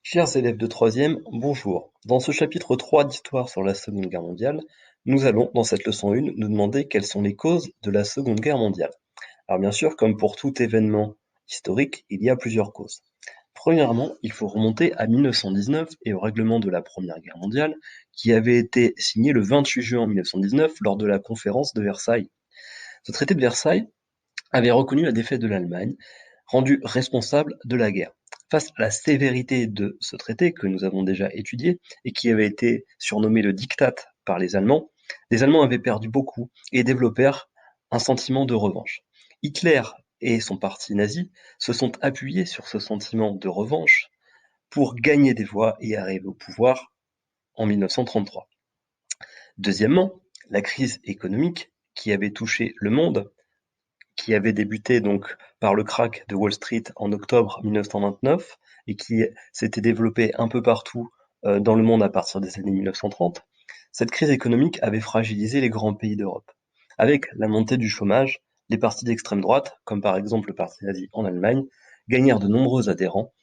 Chers élèves de troisième, bonjour. Dans ce chapitre 3 d'Histoire sur la Seconde Guerre mondiale, nous allons, dans cette leçon 1, nous demander quelles sont les causes de la Seconde Guerre mondiale. Alors bien sûr, comme pour tout événement historique, il y a plusieurs causes. Premièrement, il faut remonter à 1919 et au règlement de la Première Guerre mondiale, qui avait été signé le 28 juin 1919 lors de la conférence de Versailles. Ce traité de Versailles avait reconnu la défaite de l'Allemagne, rendue responsable de la guerre. Face à la sévérité de ce traité que nous avons déjà étudié et qui avait été surnommé le Diktat par les Allemands avaient perdu beaucoup et développèrent un sentiment de revanche. Hitler et son parti nazi se sont appuyés sur ce sentiment de revanche pour gagner des voix et arriver au pouvoir en 1933. Deuxièmement, la crise économique qui avait touché le monde, qui avait débuté donc par le krach de Wall Street en octobre 1929 et qui s'était développé un peu partout dans le monde à partir des années 1930, cette crise économique avait fragilisé les grands pays d'Europe. Avec la montée du chômage, les partis d'extrême droite, comme par exemple le parti nazi en Allemagne, gagnèrent de nombreux adhérents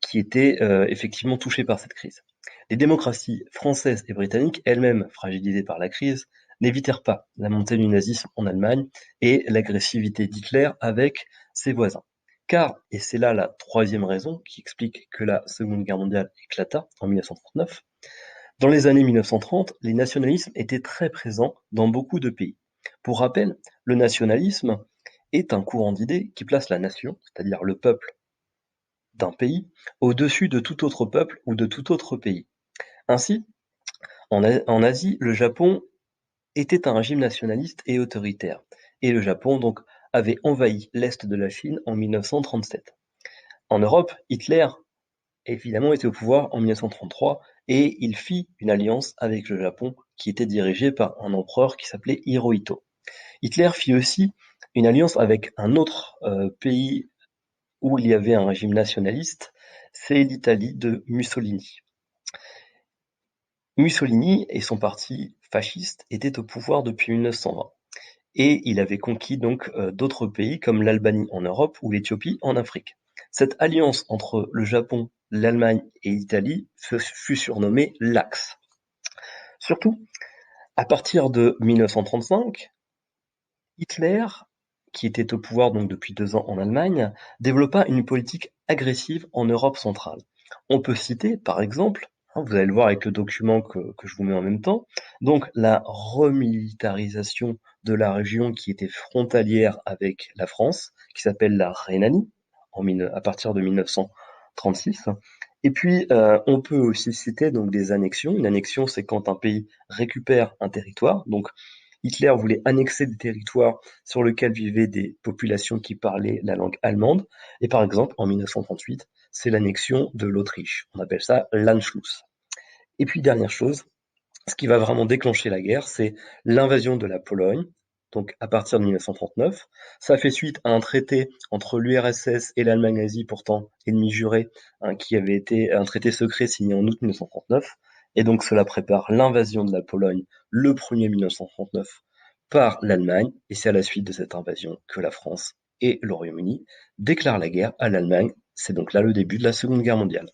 qui étaient effectivement touchés par cette crise. Les démocraties françaises et britanniques, elles-mêmes fragilisées par la crise, n'évitèrent pas la montée du nazisme en Allemagne et l'agressivité d'Hitler avec ses voisins. Car, et c'est là la troisième raison qui explique que la Seconde Guerre mondiale éclata en 1939, dans les années 1930, les nationalismes étaient très présents dans beaucoup de pays. Pour rappel, le nationalisme est un courant d'idées qui place la nation, c'est-à-dire le peuple d'un pays, au-dessus de tout autre peuple ou de tout autre pays. Ainsi, en Asie, le Japon était un régime nationaliste et autoritaire, et le Japon donc avait envahi l'est de la Chine en 1937. En Europe, Hitler évidemment était au pouvoir en 1933 et il fit une alliance avec le Japon qui était dirigée par un empereur qui s'appelait Hirohito. Hitler fit aussi une alliance avec un autre pays où il y avait un régime nationaliste, c'est l'Italie de Mussolini. Mussolini et son parti fasciste étaient au pouvoir depuis 1920 et il avait conquis donc d'autres pays comme l'Albanie en Europe ou l'Éthiopie en Afrique. Cette alliance entre le Japon, l'Allemagne et l'Italie fut surnommée l'Axe. Surtout, à partir de 1935, Hitler, qui était au pouvoir donc depuis 2 ans en Allemagne, développa une politique agressive en Europe centrale. On peut citer, par exemple, vous allez le voir avec le document que je vous mets en même temps, donc la remilitarisation de la région qui était frontalière avec la France, qui s'appelle la Rhénanie, à partir de 1936. Et puis, on peut aussi citer donc des annexions. Une annexion, c'est quand un pays récupère un territoire. Donc, Hitler voulait annexer des territoires sur lesquels vivaient des populations qui parlaient la langue allemande. Et par exemple, en 1938, c'est l'annexion de l'Autriche. On appelle ça l'Anschluss. Et puis, dernière chose, ce qui va vraiment déclencher la guerre, c'est l'invasion de la Pologne. Donc, à partir de 1939, ça fait suite à un traité entre l'URSS et l'Allemagne nazie, pourtant ennemi juré, hein, qui avait été un traité secret signé en août 1939. Et donc, cela prépare l'invasion de la Pologne le 1er 1939 par l'Allemagne. Et c'est à la suite de cette invasion que la France et le Royaume-Uni déclarent la guerre à l'Allemagne. C'est donc là le début de la Seconde Guerre mondiale.